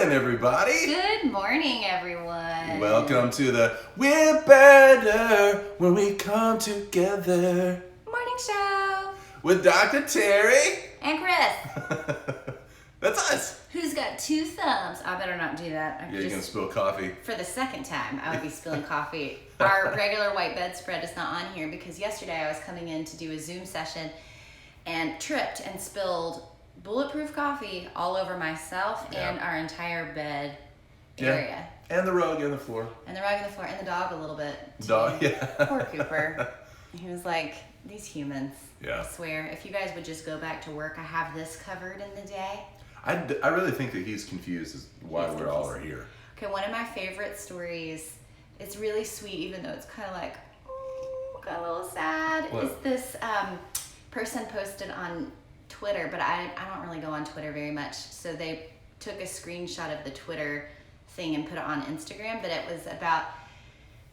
morning, everybody. Good morning, everyone. Welcome to the We're Better When We Come Together morning show with Dr. Teri and Chris. That's us. Who's got two thumbs? I better not do that. You're going to spill coffee. For the second time, I would be spilling coffee. Our regular white bedspread is not on here because yesterday I was coming in to do a Zoom session and tripped and spilled bulletproof coffee all over myself and our entire bed area. And the rug and the floor. And the rug and the floor and the dog a little bit. Dog, yeah. Poor Cooper. He was like, these humans. Yeah. I swear, if you guys would just go back to work, I have this covered in the day. I really think that he's confused as why we're all are here. Okay, one of my favorite stories, it's really sweet, even though it's kind of like, got a little sad, What? is this person posted on Twitter, but I don't really go on Twitter very much, so they took a screenshot of the Twitter thing and put it on Instagram, but it was about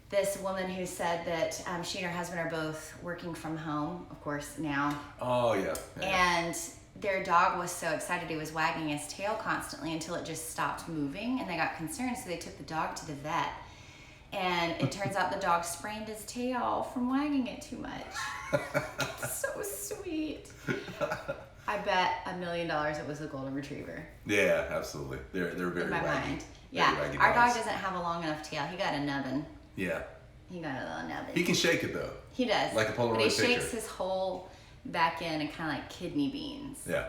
this woman who said that she and her husband are both working from home, of course, now. Oh, yeah. And their dog was so excited, he was wagging his tail constantly until it just stopped moving, and they got concerned, so they took the dog to the vet. And it turns out the dog sprained his tail from wagging it too much. So sweet. I bet $1 million it was a golden retriever. Yeah, absolutely. They're very in my waggy. mind. Very Yeah, waggy our dog dogs. doesn't have a long enough tail. He got a nubbin. Yeah. He got a little nubbin. He can shake it, though. He does. Like a Polaroid But he picture. shakes his whole back end and kind of like kidney beans. Yeah.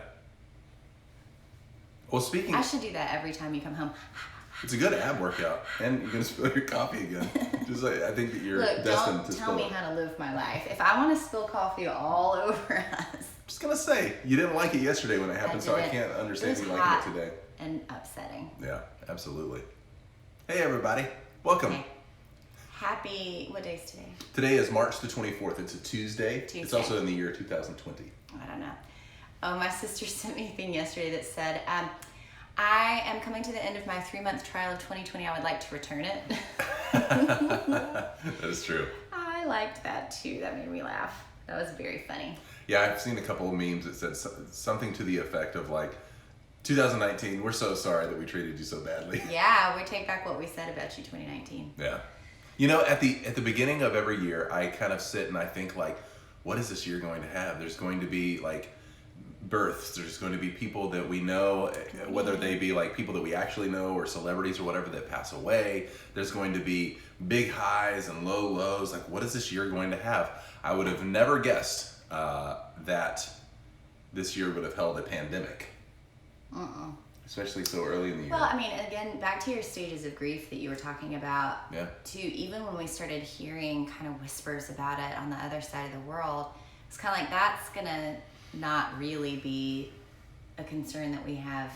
Well, speaking... I should do that every time you come home. It's a good ab workout, and you're gonna spill your coffee again. Just like I think that you're Look, destined don't to tell spill me it. how to live my life. If I want to spill coffee all over us. Just gonna say you didn't like it yesterday when it happened, so I didn't. can't understand It was you hot liking it today. and upsetting. Yeah, absolutely. Hey everybody, welcome. Okay. Happy, what day is today? Today is March the 24th. It's a Tuesday. It's Tuesday. also in the year 2020. I don't know. Oh, my sister sent me a thing yesterday that said, I am coming to the end of my 3-month trial of 2020. I would like to return it. That is true. I liked that too. That made me laugh. That was very funny. Yeah, I've seen a couple of memes that said something to the effect of like, 2019, we're so sorry that we treated you so badly. Yeah, we take back what we said about you 2019. Yeah. You know, at the beginning of every year, I kind of sit and I think like, what is this year going to have? There's going to be like births. There's going to be people that we know, whether they be like people that we actually know or celebrities or whatever that pass away. There's going to be big highs and low lows. Like, what is this year going to have? I would have never guessed that this year would have held a pandemic. Especially so early in the year. Well, I mean, again, back to your stages of grief that you were talking about. Yeah. Too, even when we started hearing kind of whispers about it on the other side of the world, it's kind of like that's gonna not really be a concern that we have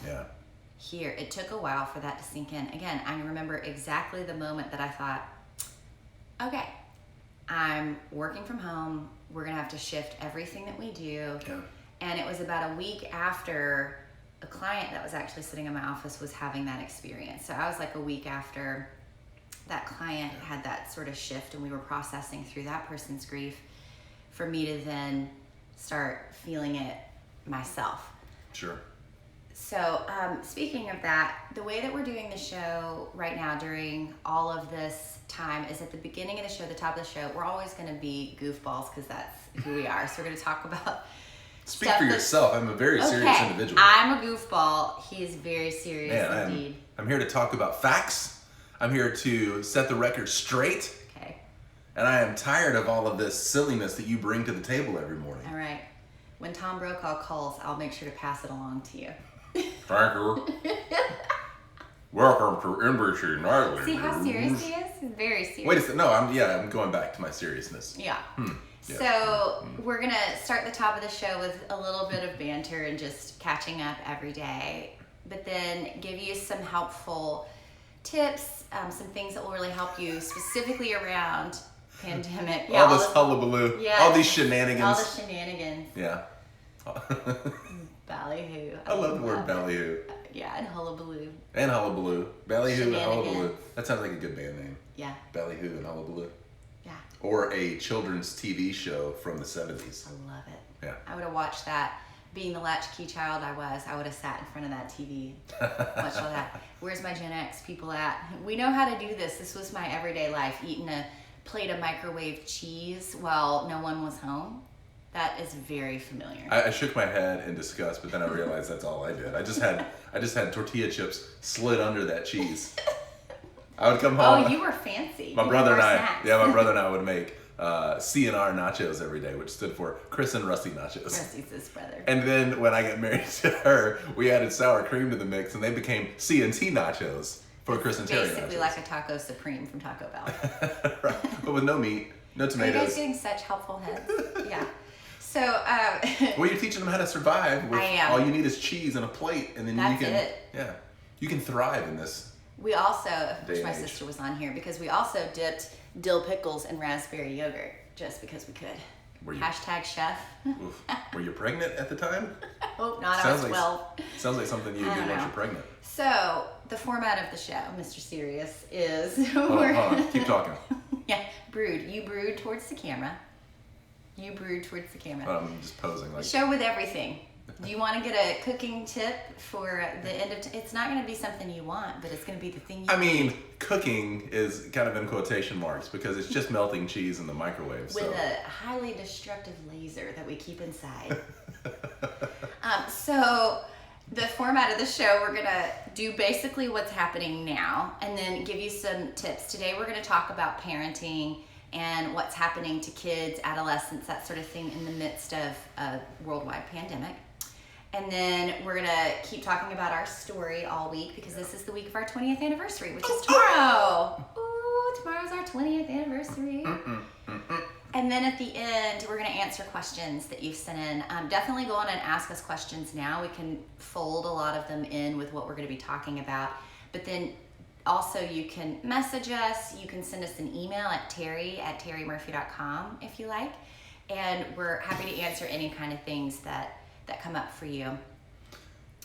here. It took a while for that to sink in. Again, I remember exactly the moment that I thought, okay, I'm working from home. We're gonna have to shift everything that we do. Yeah. And it was about a week after a client that was actually sitting in my office was having that experience. So I was like a week after that client had that sort of shift and we were processing through that person's grief for me to then start feeling it myself. Sure. So speaking of that, the way that we're doing the show right now during all of this time is at the beginning of the show, the top of the show, we're always going to be goofballs because that's who we are. So we're going to talk about Speak for yourself. I'm a very serious individual. I'm a goofball. He is very serious indeed. I'm here to talk about facts. I'm here to set the record straight. Okay. And I am tired of all of this silliness that you bring to the table every morning. All right. When Tom Brokaw calls, I'll make sure to pass it along to you. Thank you. Welcome to NBC Nightly. See how serious he is? He's very serious. Wait a second. No, I'm going back to my seriousness. Yeah. Yeah. So we're going to start the top of the show with a little bit of banter and just catching up every day, but then give you some helpful tips, some things that will really help you specifically around pandemic. Yeah, all this hullabaloo. Yeah. All these shenanigans. All the shenanigans. Yeah. Ballyhoo. I love the word ballyhoo. Yeah, and hullabaloo. And hullabaloo. Ballyhoo and hullabaloo. That sounds like a good band name. Yeah. Ballyhoo and hullabaloo. Yeah. Or a children's TV show from the 70s. I love it. Yeah. I would have watched that being the latchkey child I would have sat in front of that TV, watched all that. Where's my Gen X people at? We know how to do this. This was my everyday life, eating a plate of microwave cheese while no one was home. That is very familiar. I shook my head in disgust, but then I realized that's all I did. I just had tortilla chips slid under that cheese. I would come home. Oh, you were fancy. My brother and I would make CNR nachos every day, which stood for Chris and Rusty Nachos. Rusty's his brother. And then when I got married to her, we added sour cream to the mix, and they became C&T nachos for Chris and Teri nachos. Basically like a taco supreme from Taco Bell. Right. But with no meat, no tomatoes. Are you guys getting such helpful hints? Yeah. So, well, you're teaching them how to survive with I am. all you need is cheese and a plate, and then That's you can, it. yeah, you can thrive in this. We also, Day which my and age. sister was on here, because we also dipped dill pickles in raspberry yogurt just because we could. Were you, Hashtag chef. oof. Were you pregnant at the time? Hope not. I Sounds was like 12. Sounds like something you do I don't once know. you're pregnant. So the format of the show, Mr. Serious, is Hold on. Keep talking. Yeah, brood. You brood towards the camera. You brood towards the camera. I'm just posing like. Show with everything. Do you want to get a cooking tip for the end of? It's not going to be something you want, but it's going to be the thing you. I mean, cooking is kind of in quotation marks because it's just melting cheese in the microwave. With a highly destructive laser that we keep inside. So the format of the show, we're gonna do basically what's happening now, and then give you some tips. Today, we're gonna talk about parenting and what's happening to kids, adolescents, that sort of thing in the midst of a worldwide pandemic. And then we're gonna keep talking about our story all week because this is the week of our 20th anniversary, which is tomorrow. Ooh, tomorrow's our 20th anniversary. And then at the end, we're gonna answer questions that you've sent in. Definitely go on and ask us questions now. We can fold a lot of them in with what we're gonna be talking about. But then also you can message us. You can send us an email at terry@terrymurphy.com if you like. And we're happy to answer any kind of things that come up for you.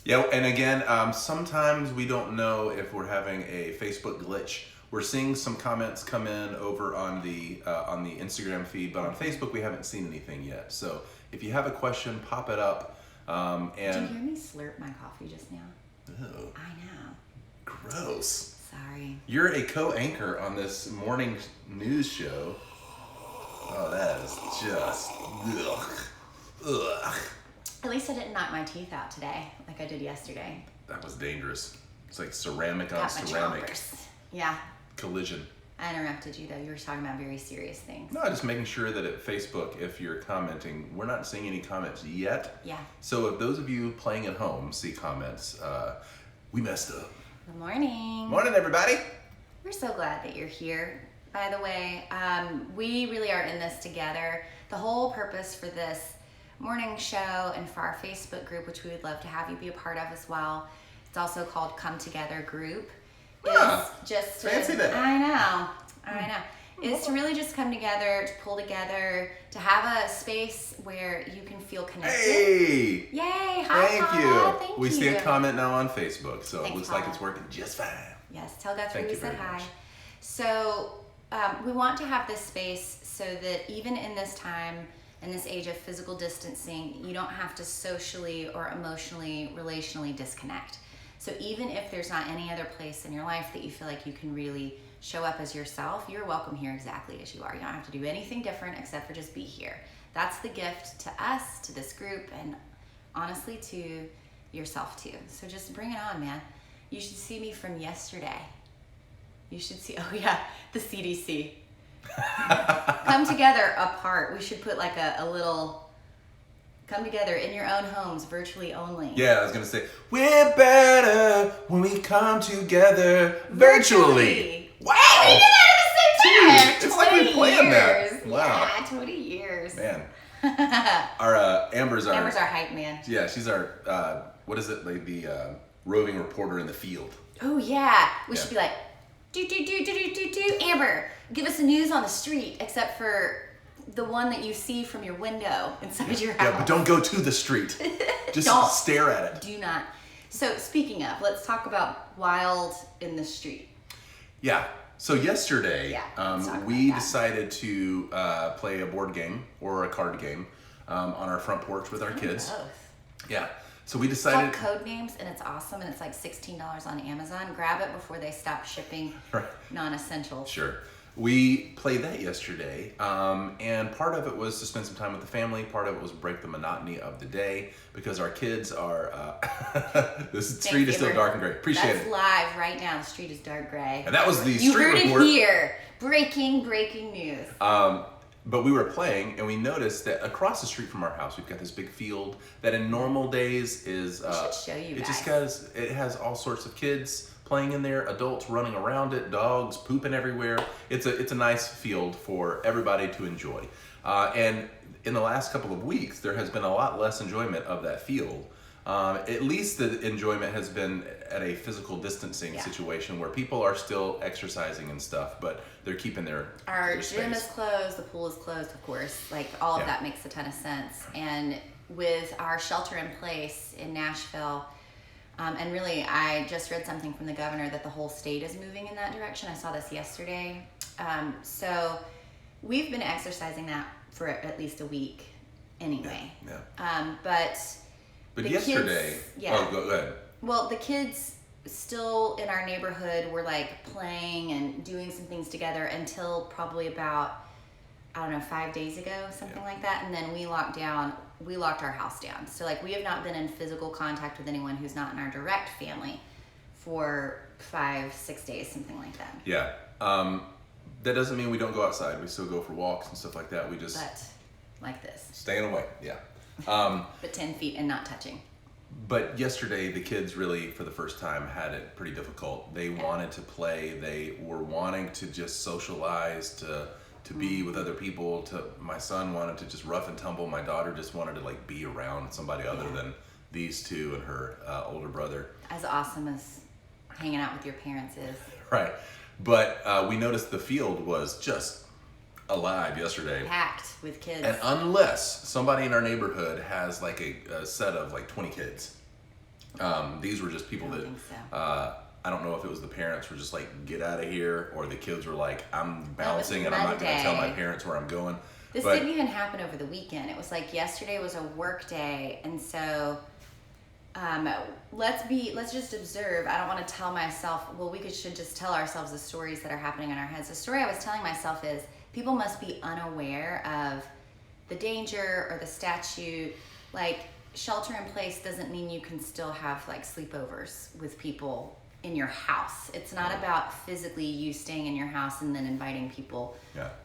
Yeah, and again, sometimes we don't know if we're having a Facebook glitch. We're seeing some comments come in over on the Instagram feed, but on Facebook we haven't seen anything yet. So if you have a question, pop it up. And Did you hear me slurp my coffee just now? Ew, I know. gross. Sorry. You're a co-anchor on this morning news show. Oh, that is just ugh. At least I didn't knock my teeth out today like I did yesterday. That was dangerous. It's like ceramic on Got my ceramic chompers. Yeah. collision. I interrupted you though. You were talking about very serious things. No, just making sure that at Facebook, if you're commenting, we're not seeing any comments yet. Yeah. So if those of you playing at home see comments, we messed up. Good morning. Morning, everybody. We're so glad that you're here. By the way, we really are in this together. The whole purpose for this morning show and for our Facebook group, which we would love to have you be a part of as well. It's also called Come Together Group. Ah, Is just to, fancy that. I know. Is to really just come together, to pull together, to have a space where you can feel connected. Hey! Yay! Hi, Thank Paula. you. Thank We you. see a comment now on Facebook, so it Thanks, looks like Paula. it's working just fine. Yes, tell Guthrie Thank we you said very hi. much. So we want to have this space so that even in this time, in this age of physical distancing, you don't have to socially or emotionally, relationally disconnect. So even if there's not any other place in your life that you feel like you can really show up as yourself, you're welcome here exactly as you are. You don't have to do anything different except for just be here. That's the gift to us, to this group, and honestly to yourself too. So just bring it on, man. You should see me from yesterday. You should see, oh yeah, the CDC. Come together apart. We should put like a little, come together in your own homes, virtually only. Yeah, I was gonna say, we're better when we come together virtually. Wow! We did that at the same time. Jeez, it's like we 20 planned years. that. Wow. Yeah, 20 years. Man. Our Amber's our hype man. Yeah, she's our what is it, like the roving reporter in the field. Oh yeah, we Yeah. should be like, do, Amber, give us the news on the street, except for the one that you see from your window inside your house. Yeah, but don't go to the street. Just Don't. stare at it. Do not. So speaking of, let's talk about wild in the street. Yeah. So yesterday, Yeah, let's talk we about that. decided to play a board game or a card game on our front porch with our kids. Both. Yeah. So we It's decided. called Code Names, and it's awesome, and it's like $16 on Amazon. Grab it before they stop shipping Right. non-essentials. Sure. We played that yesterday, and part of it was to spend some time with the family. Part of it was break the monotony of the day because our kids are. The street is still dark and gray. Appreciate That's it. live right now. The street is dark gray. And that was the You street heard report. it here. Breaking news. But we were playing, and we noticed that across the street from our house, we've got this big field that in normal days is. I should show you It guys. it has all sorts of kids playing in there, adults running around it, dogs pooping everywhere. It's a nice field for everybody to enjoy. And in the last couple of weeks, there has been a lot less enjoyment of that field. At least the enjoyment has been at a physical distancing situation where people are still exercising and stuff, but they're keeping their Gym space. is closed, the pool is closed, of course. Like, all of that makes a ton of sense. And with our shelter in place in Nashville, and really, I just read something from the governor that the whole state is moving in that direction. I saw this yesterday. So we've been exercising that for at least a week anyway. Yeah. But yesterday, kids, oh, go ahead. Well, the kids still in our neighborhood were like playing and doing some things together until probably about, I don't know, 5 days ago, something like that. And then we locked our house down. So like we have not been in physical contact with anyone who's not in our direct family for 5-6 days, something like that. Yeah. That doesn't mean we don't go outside. We still go for walks and stuff like that. We just But like this. staying away. Yeah. But 10 feet and not touching. But yesterday, the kids really, for the first time, had it pretty difficult. They wanted to play. They were wanting to just socialize, to be with other people. My son wanted to just rough and tumble. My daughter just wanted to like be around somebody other than these two and her older brother. As awesome as hanging out with your parents is. Right. But we noticed the field was just alive yesterday. Packed with kids. And unless somebody in our neighborhood has like a set of like 20 kids, these were just people I don't that think so. I don't know if it was the parents were just like, get out of here, or the kids were like, I'm bouncing and I'm not going to tell my parents where I'm going. This didn't even happen over the weekend. It was like yesterday was a work day, and so let's just observe. I don't want to tell myself, well, we should just tell ourselves the stories that are happening in our heads. The story I was telling myself is people must be unaware of the danger or the statute. Like, shelter in place doesn't mean you can still have like sleepovers with people in your house. It's not about physically you staying in your house and then inviting people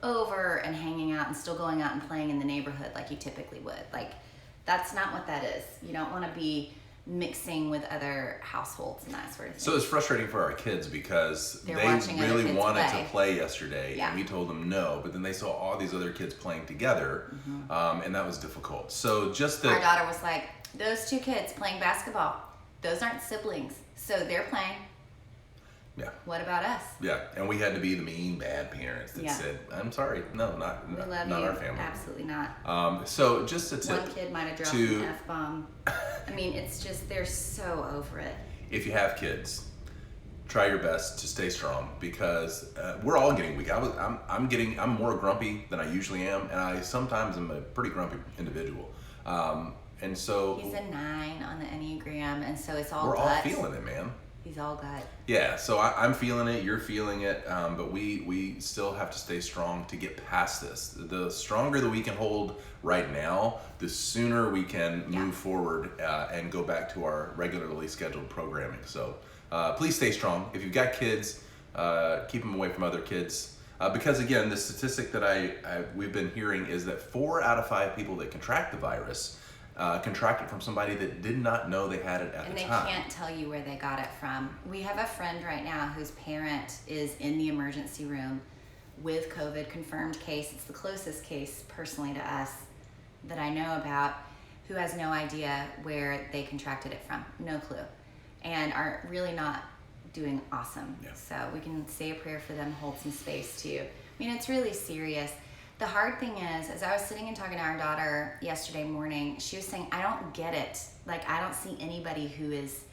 over and hanging out and still going out and playing in the neighborhood like you typically would. Like, that's not what that is. You don't want to be mixing with other households and that sort of thing. So it's frustrating for our kids because they really wanted to play yesterday, and we told them no, but then they saw all these other kids playing together, and that was difficult. So our daughter was like, those two kids playing basketball, those aren't siblings, so they're playing. Yeah. What about us? Yeah, and we had to be the mean, bad parents that said, I'm sorry, no, not our family. Absolutely not. So just a tip. One kid might have dropped an F-bomb. I mean, it's just, they're so over it. If you have kids, try your best to stay strong, because we're all getting weak. I'm more grumpy than I usually am, and I sometimes am a pretty grumpy individual. And so he's a 9 on the Enneagram, and so it's all we're gut. all feeling it, man. He's all gut. Yeah, so I'm feeling it, you're feeling it, but we still have to stay strong to get past this. The stronger that we can hold right now, the sooner we can move forward and go back to our regularly scheduled programming. So please stay strong. If you've got kids, keep them away from other kids. Because again, the statistic that we've been hearing is that 4 out of 5 people that contract the virus contract it from somebody that did not know they had it at the time. And they can't tell you where they got it from. We have a friend right now whose parent is in the emergency room with COVID, confirmed case. It's the closest case personally to us that I know about, who has no idea where they contracted it from. No clue. And are really not doing awesome. Yeah. So we can say a prayer for them, hold some space too. I mean, it's really serious. The hard thing is, as I was sitting and talking to our daughter yesterday morning, she was saying, I don't get it. Like, I don't see anybody who is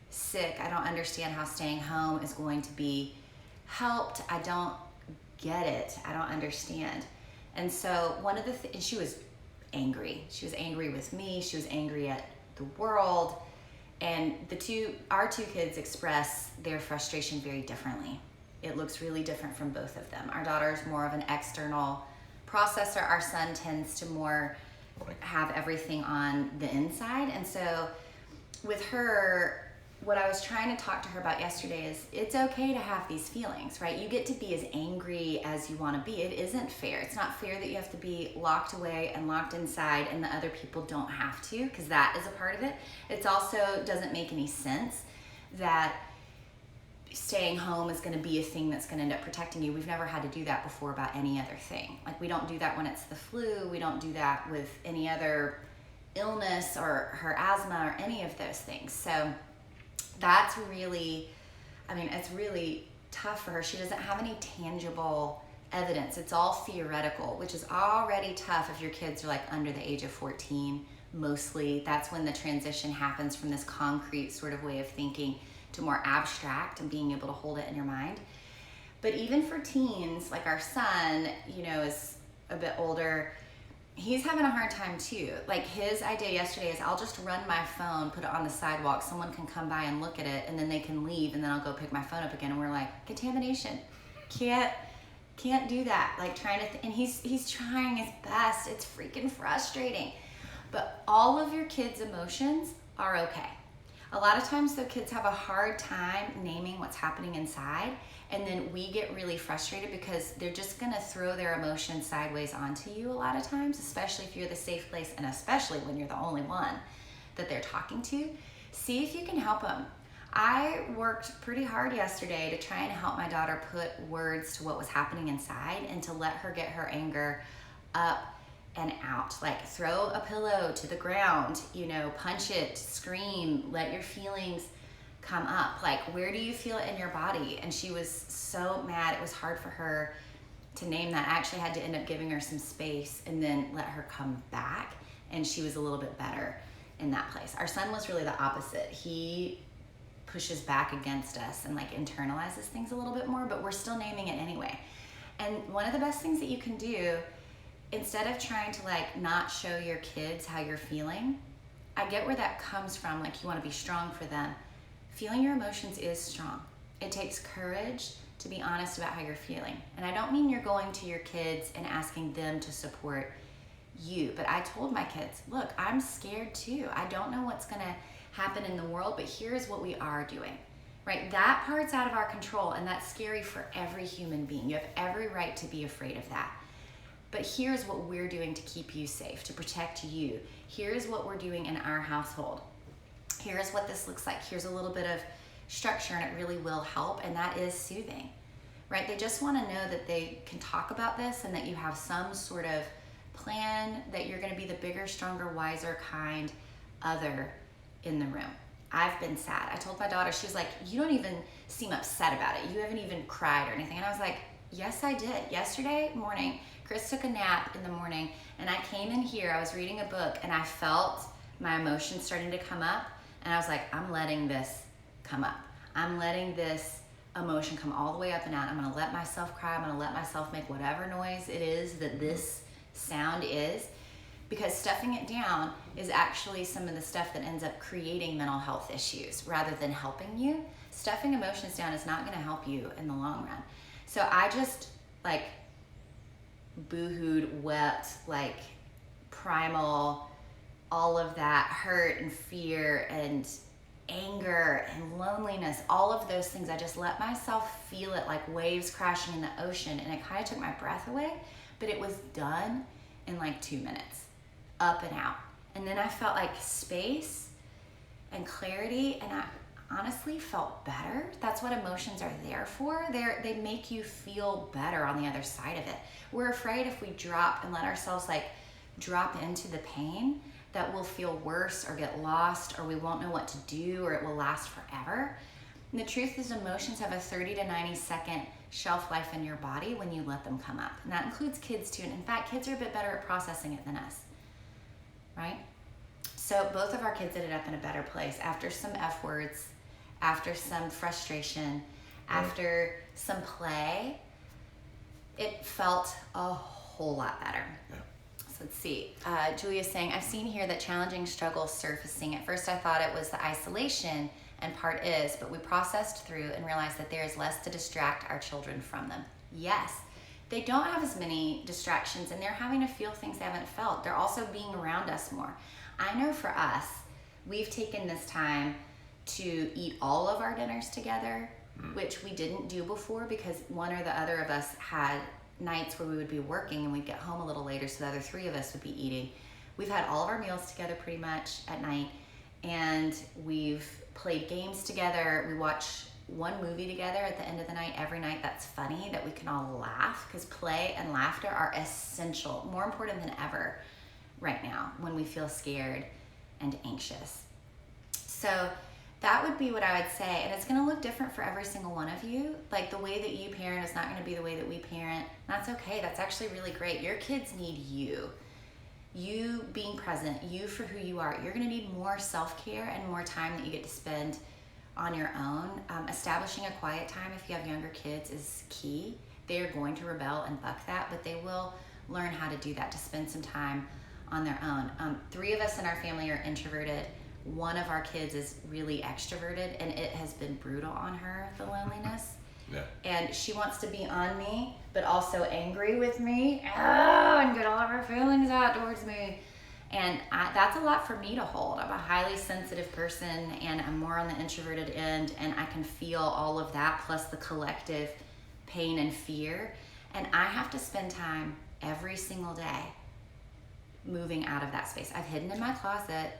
sick. I don't understand how staying home is going to be helped. I don't get it. I don't understand. And so one of the things, she was angry. She was angry with me. She was angry at the world. And our two kids express their frustration very differently. It looks really different from both of them. Our daughter is more of an external processor. Our son tends to more have everything on the inside. And so with her, what I was trying to talk to her about yesterday is it's okay to have these feelings, right? You get to be as angry as you want to be. It isn't fair. It's not fair that you have to be locked away and locked inside and the other people don't have to, because that is a part of it. It's also doesn't make any sense that staying home is going to be a thing that's going to end up protecting you. We've never had to do that before about any other thing. Like, we don't do that when it's the flu. We don't do that with any other illness or her asthma or any of those things. So that's really, it's really tough for her. She doesn't have any tangible evidence. It's all theoretical, which is already tough if your kids are like under the age of 14, mostly. That's when the transition happens from this concrete sort of way of thinking to more abstract and being able to hold it in your mind. But even for teens, like our son, is a bit older, he's having a hard time too. Like, his idea yesterday is, I'll just run my phone, put it on the sidewalk, someone can come by and look at it, and then they can leave, and then I'll go pick my phone up again. And we're like, contamination. Can't do that. Like, and he's trying his best. It's freaking frustrating. But all of your kids' emotions are okay. A lot of times, though, kids have a hard time naming what's happening inside, and then we get really frustrated because they're just gonna throw their emotions sideways onto you a lot of times, especially if you're the safe place, and especially when you're the only one that they're talking to. See if you can help them. I worked pretty hard yesterday to try and help my daughter put words to what was happening inside and to let her get her anger up and out. Like, throw a pillow to the ground, punch it, scream, let your feelings come up. Like, where do you feel it in your body? And she was so mad. It was hard for her to name that. I actually had to end up giving her some space and then let her come back, and she was a little bit better in that place. Our son was really the opposite. He pushes back against us and like internalizes things a little bit more, but we're still naming it anyway. And one of the best things that you can do, instead of trying to like not show your kids how you're feeling, I get where that comes from. Like, you want to be strong for them. Feeling your emotions is strong. It takes courage to be honest about how you're feeling. And I don't mean you're going to your kids and asking them to support you, but I told my kids, look, I'm scared too. I don't know what's going to happen in the world, but here's what we are doing, right? That part's out of our control, and that's scary for every human being. You have every right to be afraid of that. But here's what we're doing to keep you safe, to protect you. Here's what we're doing in our household. Here's what this looks like. Here's a little bit of structure, and it really will help, and that is soothing, right? They just want to know that they can talk about this and that you have some sort of plan, that you're going to be the bigger, stronger, wiser, kind other in the room. I've been sad. I told my daughter, she was like, you don't even seem upset about it. You haven't even cried or anything. And I was like, yes, I did. Yesterday morning, Chris took a nap in the morning, and I came in here, I was reading a book, and I felt my emotions starting to come up, and I was like, I'm letting this come up. I'm letting this emotion come all the way up and out. I'm gonna let myself cry. I'm gonna let myself make whatever noise it is that this sound is, because stuffing it down is actually some of the stuff that ends up creating mental health issues rather than helping you. Stuffing emotions down is not gonna help you in the long run. So I just like boohooed, wept, like primal, all of that hurt and fear and anger and loneliness, all of those things. I just let myself feel it like waves crashing in the ocean, and it kind of took my breath away, but it was done in like 2 minutes, up and out. And then I felt like space and clarity, and I honestly felt better. That's what emotions are there for. They make you feel better on the other side of it. We're afraid if we drop and let ourselves like drop into the pain that we'll feel worse or get lost, or we won't know what to do, or it will last forever. And the truth is, emotions have a 30 to 90 second shelf life in your body when you let them come up. And that includes kids too. And in fact, kids are a bit better at processing it than us, right? So both of our kids ended up in a better place after some F words, after some frustration, after some play. It felt a whole lot better. Yeah. So Let's see. Julia's saying, I've seen here that challenging struggles surfacing. At first I thought it was the isolation, and part is, but we processed through and realized that there is less to distract our children from them. Yes, they don't have as many distractions, and they're having to feel things they haven't felt. They're also being around us more. I know for us, we've taken this time to eat all of our dinners together, which we didn't do before because one or the other of us had nights where we would be working and we'd get home a little later, so the other three of us would be eating. We've had all of our meals together pretty much at night, and we've played games together. We watch one movie together at the end of the night every night that's funny, that we can all laugh, because play and laughter are essential, more important than ever right now when we feel scared and anxious. So that would be what I would say, and it's going to look different for every single one of you. Like, the way that you parent is not going to be the way that we parent. That's okay. That's actually really great. Your kids need you. You being present, you for who you are. You're going to need more self-care and more time that you get to spend on your own. Establishing a quiet time if you have younger kids is key. They are going to rebel and buck that, but they will learn how to do that, to spend some time on their own. 3 of us in our family are introverted. One of our kids is really extroverted, and it has been brutal on her, the loneliness. Yeah. And she wants to be on me, but also angry with me, and get all of her feelings out towards me. And that's a lot for me to hold. I'm a highly sensitive person, and I'm more on the introverted end, and I can feel all of that, plus the collective pain and fear. And I have to spend time every single day moving out of that space. I've hidden in my closet.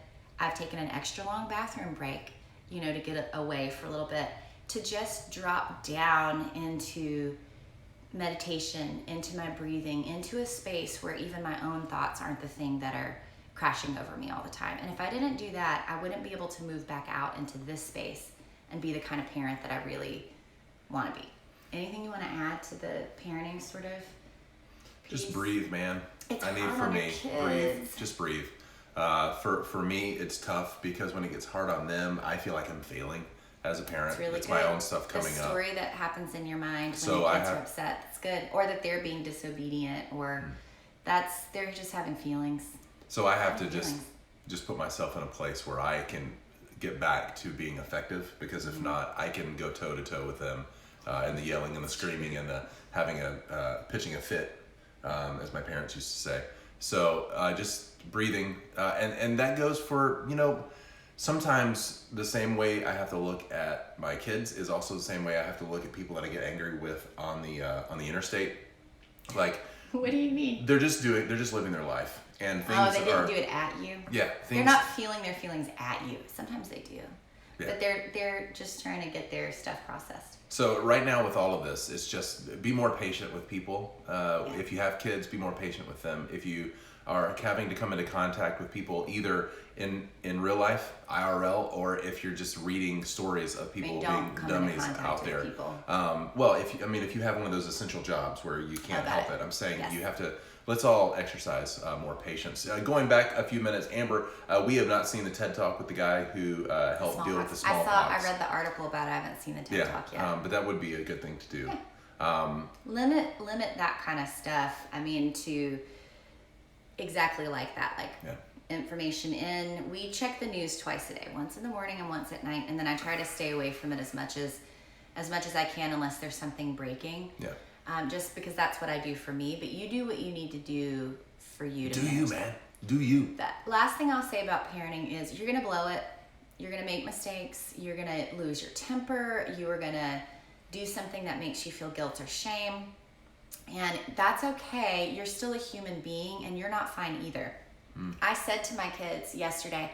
I've taken an extra long bathroom break, to get away for a little bit, to just drop down into meditation, into my breathing, into a space where even my own thoughts aren't the thing that are crashing over me all the time. And if I didn't do that, I wouldn't be able to move back out into this space and be the kind of parent that I really want to be. Anything you want to add to the parenting sort of piece? Just breathe, man. It's I need hard for on me, your breathe. kids. Just breathe. For me, it's tough because when it gets hard on them, I feel like I'm failing as a parent. It's really it's good. my own stuff coming the up. story that happens in your mind when So your kids are upset, it's good. Or that they're being disobedient, or they're just having feelings. So I have to just put myself in a place where I can get back to being effective, because if not, I can go toe to toe with them, and the yelling and the screaming and the pitching a fit, as my parents used to say. So just breathing, and that goes for, sometimes the same way I have to look at my kids is also the same way I have to look at people that I get angry with on the interstate. Like, what do you mean? They're just living their life, and things they didn't do it at you? Yeah, they're not feeling their feelings at you. Sometimes they do. Yeah. But they're just trying to get their stuff processed. So right now with all of this, it's just be more patient with people. If you have kids, be more patient with them. If you are having to come into contact with people either in real life, IRL, or if you're just reading stories of people being dummies out there. Well, if you have one of those essential jobs where you can't help it, I'm saying you have to. Let's all exercise more patience. Going back a few minutes, Amber, we have not seen the TED Talk with the guy who helped deal with the smallpox. I read the article about it. I haven't seen the TED Talk yet. But that would be a good thing to do. Yeah. Limit that kind of stuff. To exactly like that, information in. We check the news twice a day, once in the morning and once at night, and then I try to stay away from it as much as I can, unless there's something breaking. Yeah. Just because that's what I do for me. But you do what you need to do for you. Do you, man? Do you? The last thing I'll say about parenting is you're gonna blow it. You're gonna make mistakes. You're gonna lose your temper. You are gonna do something that makes you feel guilt or shame. And that's okay. You're still a human being, and you're not fine either. I said to my kids yesterday,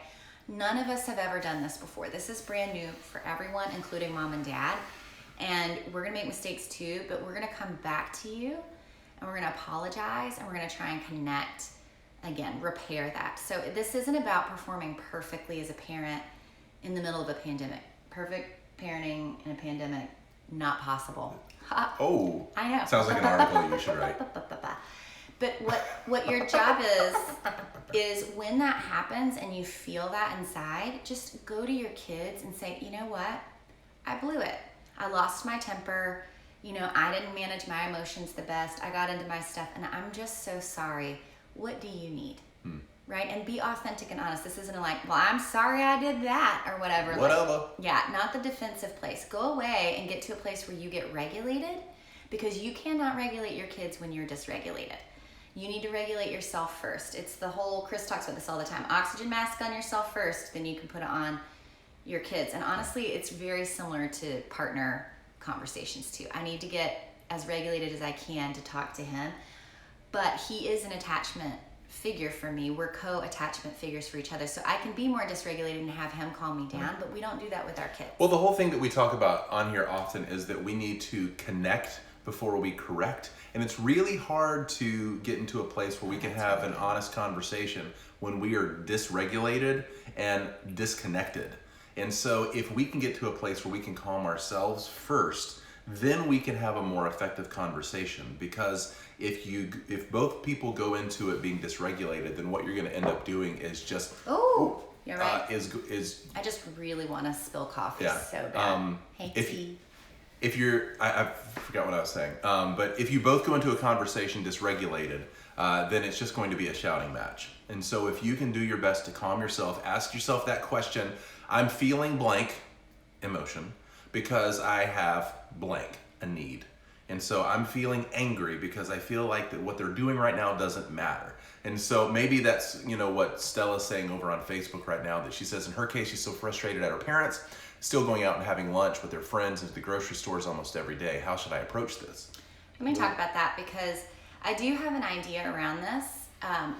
none of us have ever done this before. This is brand new for everyone, including mom and dad. And we're going to make mistakes too, but we're going to come back to you, and we're going to apologize, and we're going to try and connect again, repair that. So this isn't about performing perfectly as a parent in the middle of a pandemic. Perfect parenting in a pandemic, not possible. Oh, I know. Sounds like an article you should write. But what your job is when that happens and you feel that inside, just go to your kids and say, you know what? I blew it. I lost my temper. I didn't manage my emotions the best. I got into my stuff, and I'm just so sorry. what do you need? Right? And be authentic and honest. This isn't like, well, I'm sorry I did that or whatever. Whatever. Not the defensive place. Go away and get to a place where you get regulated, because you cannot regulate your kids when you're dysregulated. You need to regulate yourself first. It's the whole, Chris talks about this all the time, oxygen mask on yourself first, then you can put it on your kids. And honestly, it's very similar to partner conversations too. I need to get as regulated as I can to talk to him, but he is an attachment figure for me. We're co-attachment figures for each other. So I can be more dysregulated and have him calm me down, but we don't do that with our kids. Well, the whole thing that we talk about on here often is that we need to connect before we correct. And it's really hard to get into a place where we can have an honest conversation when we are dysregulated and disconnected. And so if we can get to a place where we can calm ourselves first, then we can have a more effective conversation. Because if both people go into it being dysregulated, then what you're going to end up doing is just you're right. Is I just really want to spill coffee so bad. I forgot what I was saying. But if you both go into a conversation dysregulated, then it's just going to be a shouting match. And so if you can do your best to calm yourself, ask yourself that question: I'm feeling blank emotion because I have blank, a need. And so I'm feeling angry because I feel like that what they're doing right now doesn't matter. And so maybe that's, what Stella's saying over on Facebook right now, that she says in her case, she's so frustrated at her parents, still going out and having lunch with their friends into the grocery stores almost every day. How should I approach this? Let me talk about that, because I do have an idea around this,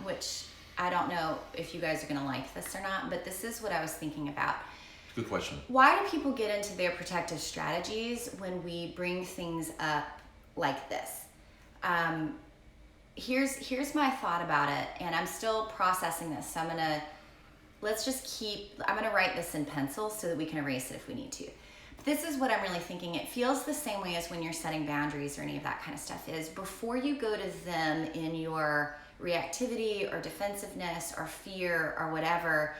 which I don't know if you guys are going to like this or not, but this is what I was thinking about. Good question. Why do people get into their protective strategies when we bring things up like this? Here's my thought about it, and I'm still processing this. So I'm gonna write this in pencil so that we can erase it if we need to. But this is what I'm really thinking. It feels the same way as when you're setting boundaries or any of that kind of stuff. Is before you go to them in your reactivity or defensiveness or fear or whatever,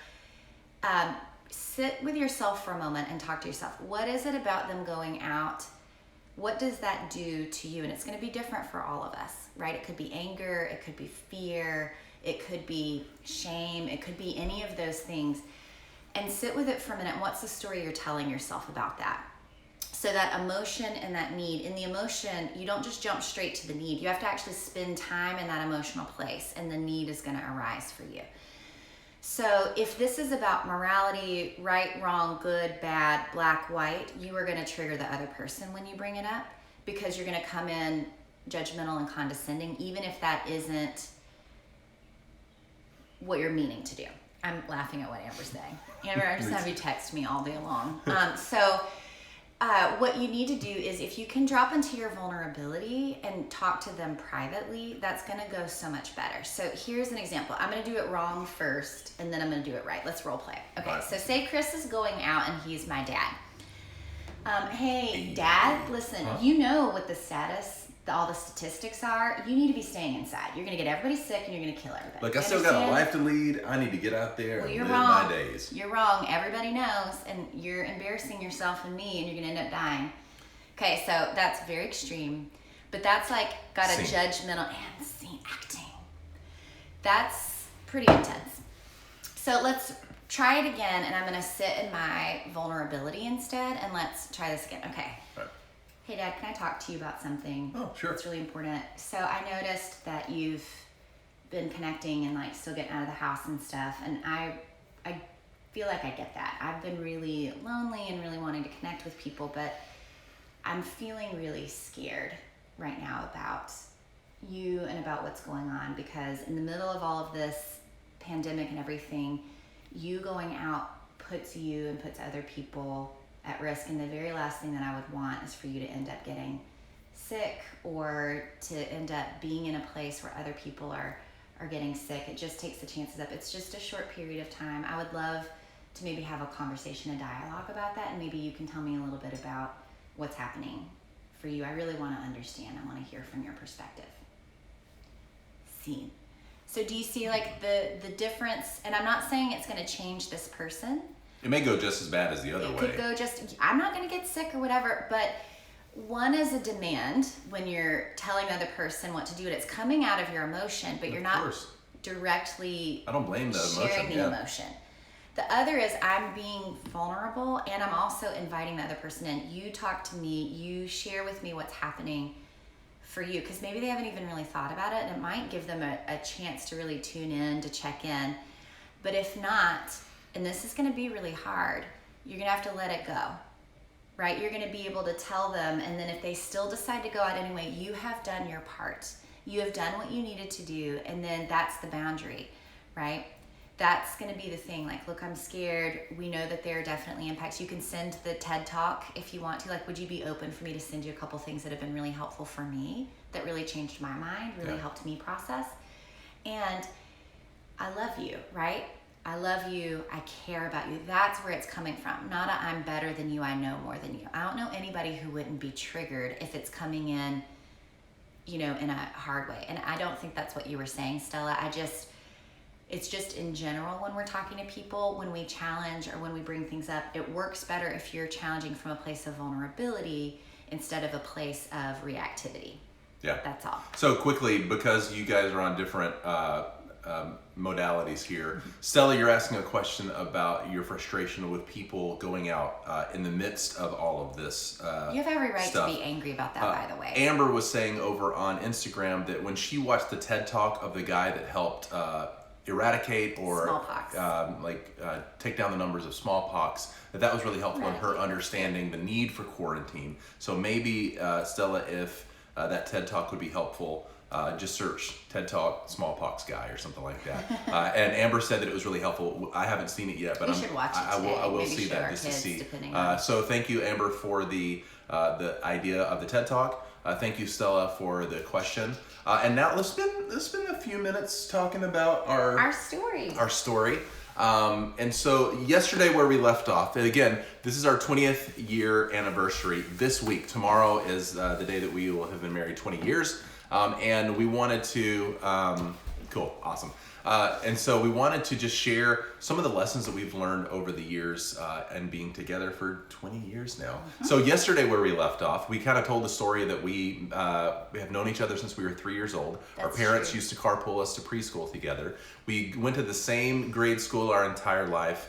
sit with yourself for a moment and talk to yourself. What is it about them going out? What does that do to you? And it's going to be different for all of us, right? It could be anger, it could be fear, it could be shame, it could be any of those things. And sit with it for a minute. What's the story you're telling yourself about that? So that emotion and that need, in the emotion, you don't just jump straight to the need. You have to actually spend time in that emotional place, and the need is going to arise for you. So if this is about morality, right, wrong, good, bad, black, white, you are going to trigger the other person when you bring it up, because you're going to come in judgmental and condescending, even if that isn't what you're meaning to do. I'm laughing at what Amber's saying. Amber, I just have you text me all day long. What you need to do is, if you can drop into your vulnerability and talk to them privately, that's going to go so much better. So here's an example. I'm going to do it wrong first, and then I'm going to do it right. Let's role play. Okay, right. So say Chris is going out and he's my dad. Hey, Dad, listen, you know what the status, all the statistics are. You need to be staying inside. You're going to get everybody sick, and you're going to kill everybody. Look, I still got a life to lead. I need to get out there and live my days. You're wrong. Everybody knows, and you're embarrassing yourself and me, and you're going to end up dying. Okay, so that's very extreme, but that's like got a judgmental and scene acting. That's pretty intense. So let's try it again, and I'm going to sit in my vulnerability instead, and let's try this again. Okay. Right. Hey, Dad, can I talk to you about something? Oh, sure. It's really important. So I noticed that you've been connecting and like still getting out of the house and stuff, and I feel like I get that. I've been really lonely and really wanting to connect with people, but I'm feeling really scared right now about you and about what's going on, because in the middle of all of this pandemic and everything, you going out puts you and puts other people at risk, and the very last thing that I would want is for you to end up getting sick or to end up being in a place where other people are getting sick. It just takes the chances up. It's just a short period of time. I would love to maybe have a conversation, a dialogue about that, and maybe you can tell me a little bit about what's happening for you. I really want to understand. I want to hear from your perspective. Scene. So do you see like the difference? And I'm not saying it's going to change this person. It may go just as bad as the other way. It could go I'm not going to get sick or whatever, but one is a demand when you're telling the other person what to do, and it's coming out of your emotion, but you're not directly I don't blame the emotion. sharing the emotion. The other is I'm being vulnerable, and I'm also inviting the other person in. You talk to me, you share with me what's happening for you, because maybe they haven't even really thought about it, and it might give them a chance to really tune in, to check in. But if not, and this is going to be really hard, you're going to have to let it go, right? You're going to be able to tell them, and then if they still decide to go out anyway, you have done your part. You have done what you needed to do, and then that's the boundary, right? That's going to be the thing. Like, look, I'm scared. We know that there are definitely impacts. You can send the TED Talk if you want to. Like, would you be open for me to send you a couple things that have been really helpful for me, that really changed my mind, really helped me process? And I love you, right? I love you. I care about you. That's where it's coming from. Not a I'm better than you. I know more than you. I don't know anybody who wouldn't be triggered if it's coming in, you know, in a hard way. And I don't think that's what you were saying, Stella. It's just in general, when we're talking to people, when we challenge or when we bring things up, it works better if you're challenging from a place of vulnerability instead of a place of reactivity. Yeah. That's all. So quickly, because you guys are on different modalities here, Stella, you're asking a question about your frustration with people going out in the midst of all of this You have every right stuff. to be angry about that, by the way. Amber was saying over on Instagram that when she watched the TED Talk of the guy that helped eradicate or smallpox. take down the numbers of smallpox, that was really helpful in her understanding the need for quarantine. So maybe, Stella, if that TED Talk would be helpful, just search TED Talk smallpox guy or something like that. And Amber said that it was really helpful. I haven't seen it yet, but should watch it today. I will Maybe see show that our just to kids, see. depending on- So thank you, Amber, for the idea of the TED Talk. Thank you, Stella, for the question. And now let's spend a few minutes talking about our story. And so yesterday, where we left off, and again, this is our 20th year anniversary this week. Tomorrow is the day that we will have been married 20 years. And we wanted to, cool, awesome. And so we wanted to just share some of the lessons that we've learned over the years and being together for 20 years now. So yesterday, where we left off, we kind of told the story that we have known each other since we were 3 years old. Our parents used to carpool us to preschool together. We went to the same grade school our entire life.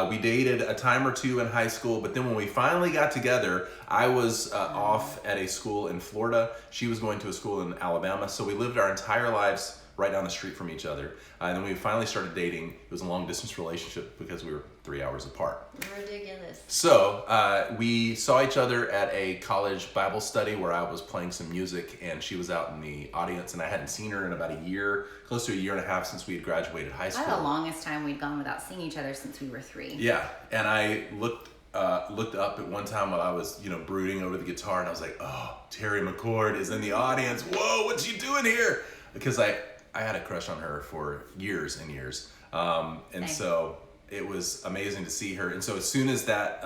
We dated a time or two in high school, but then when we finally got together, I was off at a school in Florida. She was going to a school in Alabama. So we lived our entire lives right down the street from each other. And then we finally started dating. It was a long distance relationship because we were 3 hours apart. Ridiculous. So we saw each other at a college Bible study where I was playing some music and she was out in the audience, and I hadn't seen her in about a year, close to a year and a half since we had graduated high school. That's the longest time we'd gone without seeing each other since we were 3. Yeah, and I looked up at one time while I was, brooding over the guitar, and I was like, oh, Teri McCord is in the audience. Whoa, what's she doing here? Because I had a crush on her for years and years. And so it was amazing to see her. And so as soon as that,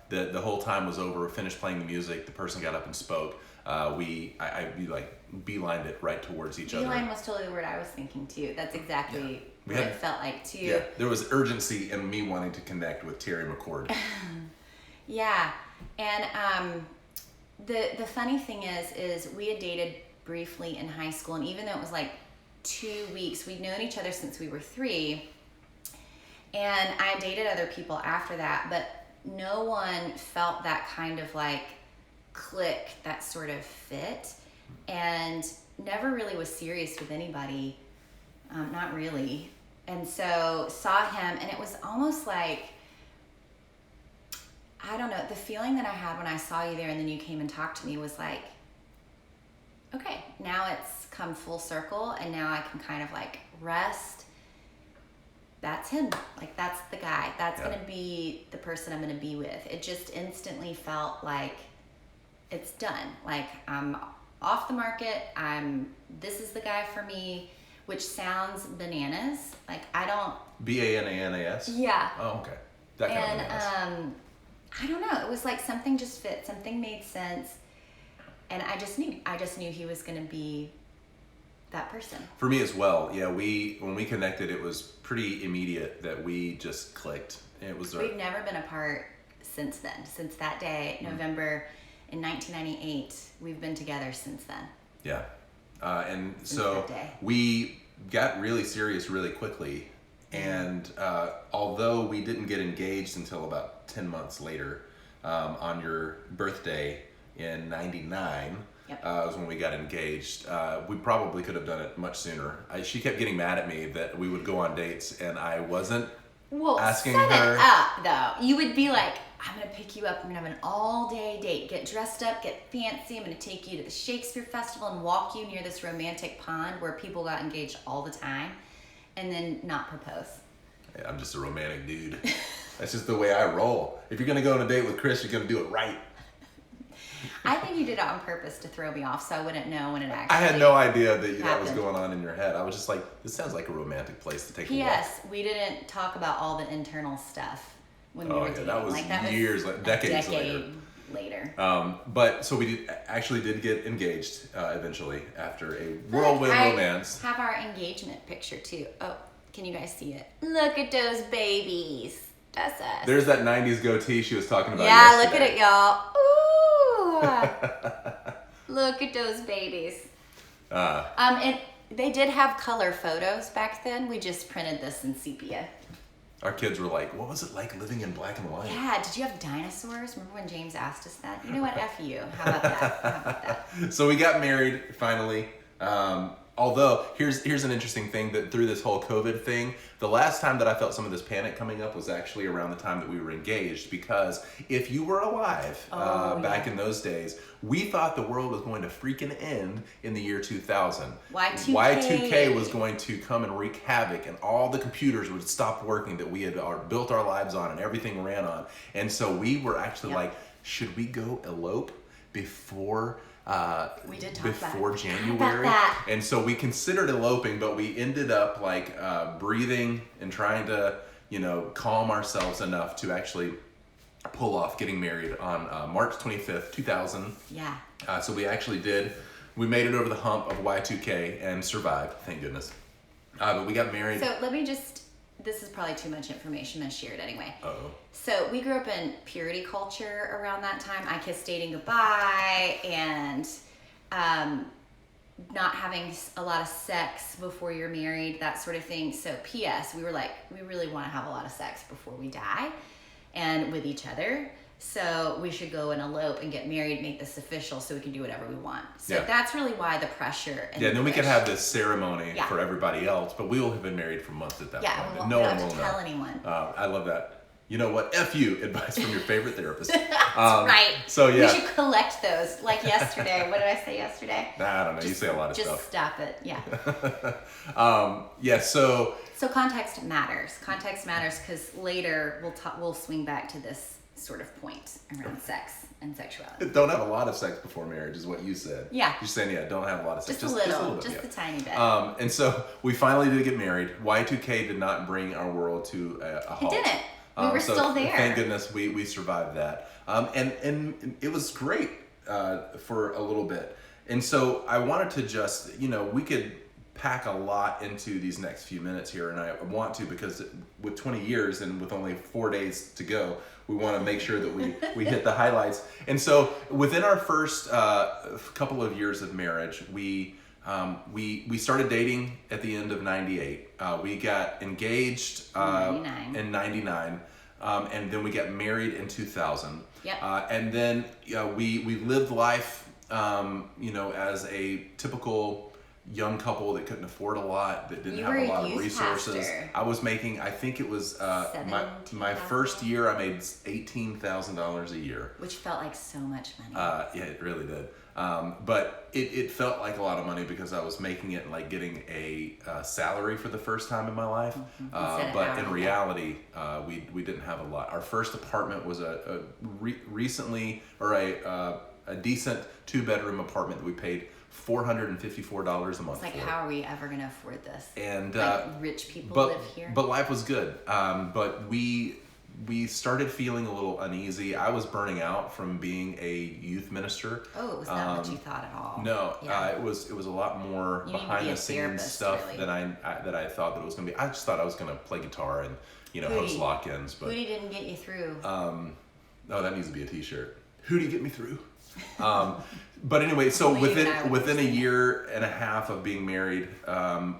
the whole time was over, finished playing the music, the person got up and spoke, I beelined it right towards each other. Beeline was totally the word I was thinking too. That's exactly what it felt like too. Yeah, there was urgency in me wanting to connect with Teri McCord. Yeah, and the funny thing is we had dated briefly in high school, and even though it was like 2 weeks, we'd known each other since we were 3, and I dated other people after that, but no one felt that kind of like click, that sort of fit, and never really was serious with anybody, not really. And so saw him, and it was almost like, I don't know, the feeling that I had when I saw you there and then you came and talked to me was like, okay, now it's come full circle, and now I can kind of like rest. That's him. Like, that's the guy. That's going to be the person I'm going to be with. It just instantly felt like it's done. Like, I'm off the market. This is the guy for me, which sounds bananas. Like, I don't. BANANAS? Yeah. Oh, okay. That kind of bananas. I don't know. It was like something just fit. Something made sense. And I just knew he was going to be that person. For me as well. Yeah, when we connected, it was pretty immediate that we just clicked. We've never been apart since then. Since that day, November in 1998, we've been together since then. Yeah. And so we got really serious really quickly. And although we didn't get engaged until about 10 months later, on your birthday in 99, was when we got engaged. We probably could have done it much sooner. She kept getting mad at me that we would go on dates and I wasn't asking set her. It up, though. You would be like, I'm going to pick you up. We're going to have an all-day date. Get dressed up, get fancy. I'm going to take you to the Shakespeare Festival and walk you near this romantic pond where people got engaged all the time, and then not propose. Hey, I'm just a romantic dude. That's just the way I roll. If you're going to go on a date with Chris, you're going to do it right. I think you did it on purpose to throw me off so I wouldn't know when it actually I had no idea that happened. That was going on in your head. I was just like, this sounds like a romantic place to take a walk. P.S. We didn't talk about all the internal stuff when we were dating. That was years, decades later. But so we actually did get engaged eventually after a whirlwind romance. Have our engagement picture too. Oh, can you guys see it? Look at those babies. That's us. There's that 90s goatee she was talking about. Yeah, yesterday. look at it, y'all. Ooh. Look at those babies. And they did have color photos back then. We just printed this in sepia. Our kids were like, what was it like living in black and white? Yeah, did you have dinosaurs? Remember when James asked us that? You know what, F you. How about that? So we got married finally. Although, here's an interesting thing that through this whole COVID thing, the last time that I felt some of this panic coming up was actually around the time that we were engaged, because if you were alive back in those days, we thought the world was going to freaking end in the year 2000. Y2K was going to come and wreak havoc, and all the computers would stop working that we had built our lives on and everything ran on. And so we were actually like, should we go elope before... we did talk before about January, that. And so we considered eloping, but we ended up like breathing and trying to, calm ourselves enough to actually pull off getting married on March 25th, 2000. Yeah. So we actually did. We made it over the hump of Y2K and survived, thank goodness. But we got married. So let me just. This is probably too much information. I'm going to share it anyway. Uh-oh. So we grew up in purity culture around that time. I kissed dating goodbye and not having a lot of sex before you're married, that sort of thing. So P.S. we were like, we really want to have a lot of sex before we die and with each other. So we should go and elope and get married, make this official so we can do whatever we want. So that's really why the pressure. And then we can have this ceremony for everybody else, but we will have been married for months at that point. Yeah, no one one will will tell know. anyone. I love that. You know what? F you, advice from your favorite therapist. That's right. So yeah. We should collect those. Like yesterday. What did I say yesterday? I don't know. You say a lot of stuff. Just stop it. Yeah. So context matters. Context matters because later we'll swing back to this sort of point around sex and sexuality. Don't have a lot of sex before marriage is what you said. Yeah. You're saying, don't have a lot of sex. Just a little bit, a tiny bit. And so we finally did get married. Y2K did not bring our world to a halt. It didn't. We were still there. Thank goodness we survived that. And it was great for a little bit. And so I wanted to just, we could pack a lot into these next few minutes here, and I want to, because with 20 years and with only 4 days to go, we want to make sure that we hit the highlights. And so within our first couple of years of marriage, we started dating at the end of 98. We got engaged in 99, and then we got married in 2000. Yep. And then we lived life, as a typical young couple that couldn't afford a lot, that didn't have a lot of resources. Pastor. I was making, I think it was my first year, I made $18,000 a year, which felt like so much money. Yeah, it really did. But it felt like a lot of money because I was making it and like getting a salary for the first time in my life. But in reality, we didn't have a lot. Our first apartment was a decent 2-bedroom apartment that we paid $454 a month. It's like, how are we ever going to afford this? And like rich people live here. But life was good. But we started feeling a little uneasy. I was burning out from being a youth minister. Oh, it was not what you thought at all. No, it was a lot more behind the scenes stuff really. than I thought that it was going to be. I just thought I was going to play guitar and host lock-ins. But Hootie didn't get you through. Oh, that needs to be a T-shirt. who do you get me through? But anyway, so within a year and a half of being married,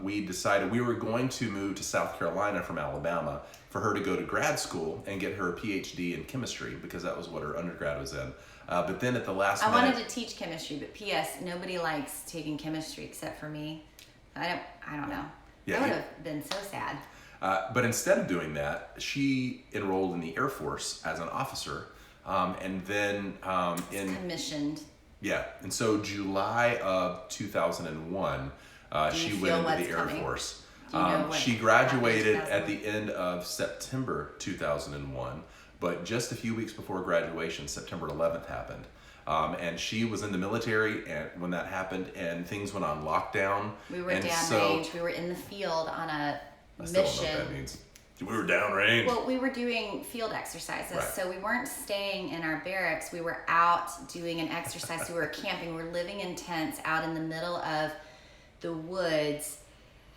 we decided we were going to move to South Carolina from Alabama for her to go to grad school and get her PhD in chemistry, because that was what her undergrad was in. But then at the last minute, I wanted to teach chemistry, but P.S. nobody likes taking chemistry except for me. I don't know. Yeah, I would have been so sad. But instead of doing that, she enrolled in the Air Force as an officer, and then commissioned. Yeah, and so July of 2001, she went into the Air Force. She graduated at the end of September 2001, but just a few weeks before graduation, September 11th happened. And she was in the military and when that happened, and things went on lockdown. We were downrange. We were in the field on a mission. I still don't know what that means. We were downrange. Well, we were doing field exercises, right. So we weren't staying in our barracks. We were out doing an exercise. We were camping. We were living in tents out in the middle of the woods,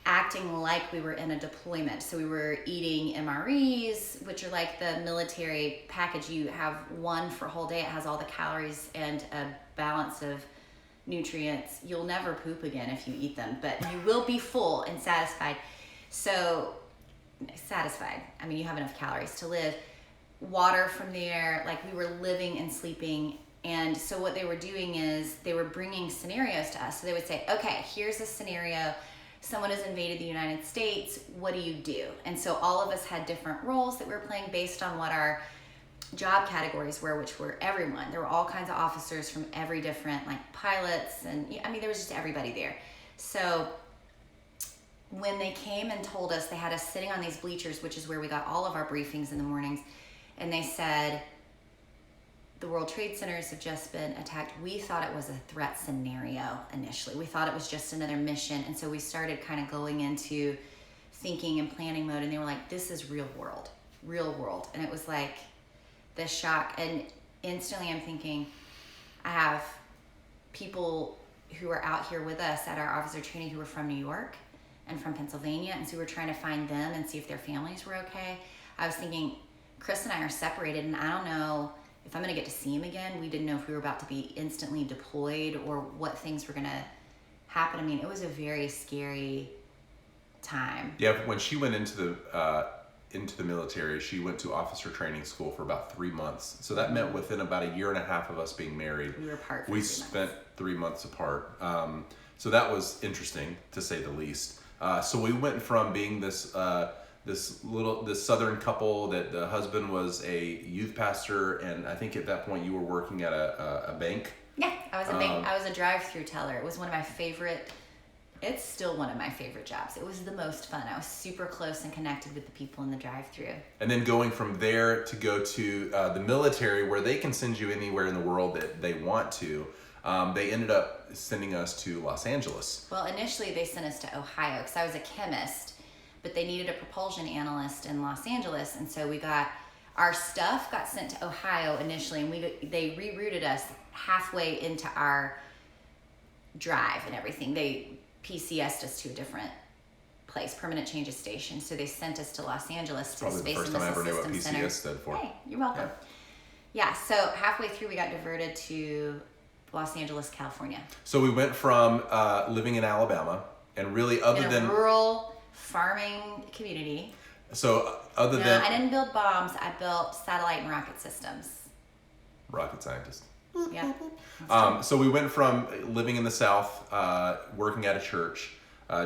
acting like we were in a deployment. So we were eating MREs, which are like the military package. You have one for a whole day. It has all the calories and a balance of nutrients. You'll never poop again if you eat them, but you will be full and satisfied. So satisfied. I mean, you have enough calories to live. Water from the air, like we were living and sleeping. And so what they were doing is they were bringing scenarios to us. So they would say, okay, here's a scenario. Someone has invaded the United States. What do you do? And so all of us had different roles that we were playing based on what our job categories were, which were everyone. There were all kinds of officers from every different, like pilots. And I mean, there was just everybody there. So when they came and told us, they had us sitting on these bleachers, which is where we got all of our briefings in the mornings. And they said, the World Trade Centers have just been attacked. We thought it was a threat scenario initially. We thought it was just another mission. And so we started kind of going into thinking and planning mode. And they were like, this is real world. And it was like the shock. And instantly I'm thinking, I have people who are out here with us at our officer training who are from New York and from Pennsylvania. And so we were trying to find them and see if their families were okay. I was thinking, Chris and I are separated, and I don't know if I'm going to get to see him again. We didn't know if we were about to be instantly deployed or what things were going to happen. I mean, it was a very scary time. Yeah, when she went into the military, she went to officer training school for about 3 months. So that meant within about a year and a half of us being married, we were apart. We spent 3 months apart. So that was interesting, to say the least. So we went from being this southern couple that the husband was a youth pastor, and I think at that point you were working at a bank. Yeah, I was a drive-through teller. It was one of my favorite. It's still one of my favorite jobs. It was the most fun. I was super close and connected with the people in the drive-through. And then going from there to go to the military, where they can send you anywhere in the world that they want to. They ended up sending us to Los Angeles. Well, initially they sent us to Ohio because I was a chemist, but they needed a propulsion analyst in Los Angeles, and so our stuff got sent to Ohio initially, and they rerouted us halfway into our drive and everything. They PCS'd us to a different place, permanent changes station. So they sent us to Los Angeles to the Space and Missile Systems Center. Probably the first time I ever knew what PCS stood for. Hey, you're welcome. Yeah, so halfway through we got diverted to Los Angeles, California. So we went from living in Alabama, and really in a rural farming community. So I didn't build bombs. I built satellite and rocket systems. Rocket scientist. Yeah. So we went from living in the South, working at a church,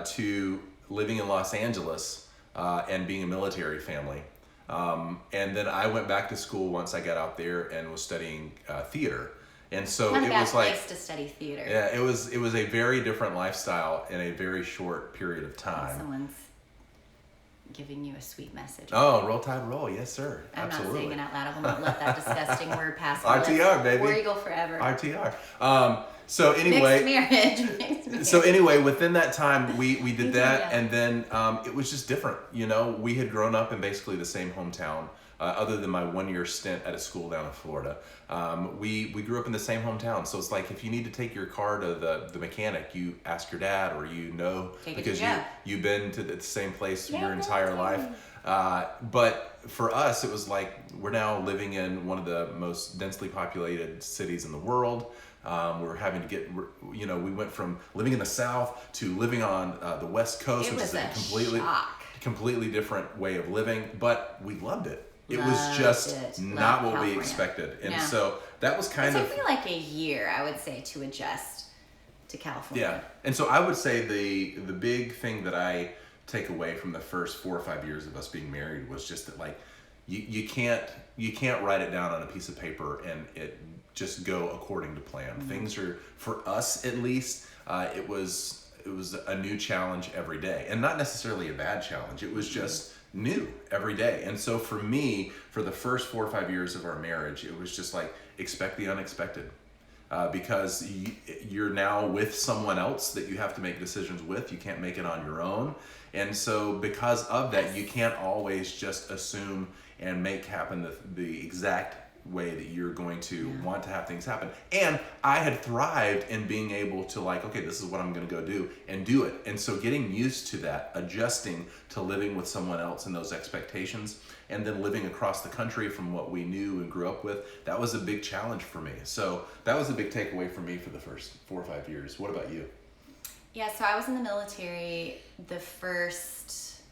to living in Los Angeles and being a military family. And then I went back to school once I got out there and was studying theater. And so it was like place to study theater. Yeah, it was a very different lifestyle in a very short period of time. Someone's giving you a sweet message. Oh, roll tide roll, yes sir. I'm Absolutely. not saying it out loud. I will not let that disgusting word pass. RTR, baby. War Eagle forever. RTR. So anyway, mixed marriage. So anyway, within that time, we did that, and then it was just different. You know, we had grown up in basically the same hometown. Other than my 1 year stint at a school down in Florida, we grew up in the same hometown. So it's like if you need to take your car to the mechanic, you ask your dad, or Take because it to you've been to the same place your entire life. But for us, it was like we're now living in one of the most densely populated cities in the world. We're having to get, we went from living in the South to living on the West Coast, which is a completely different way of living, but we loved it. It was just not what we expected. And so that was kind of... It took me like a year, I would say, to adjust to California. Yeah. And so I would say the big thing that I take away from the first 4 or 5 years of us being married was just that, like, you can't write it down on a piece of paper and it just go according to plan. Mm-hmm. Things are, for us at least, it was a new challenge every day, and not necessarily a bad challenge. It was just new every day. And so for me, for the first 4 or 5 years of our marriage, it was just like, expect the unexpected. Because you're now with someone else that you have to make decisions with. You can't make it on your own. And so because of that, you can't always just assume and make happen the exact way that you're going to want to have things happen. And I had thrived in being able to, like, okay, this is what I'm going to go do and do it. And so getting used to that, adjusting to living with someone else and those expectations, and then living across the country from what we knew and grew up with, that was a big challenge for me. So that was a big takeaway for me for the first 4 or 5 years. What about you? Yeah, so I was in the military the first,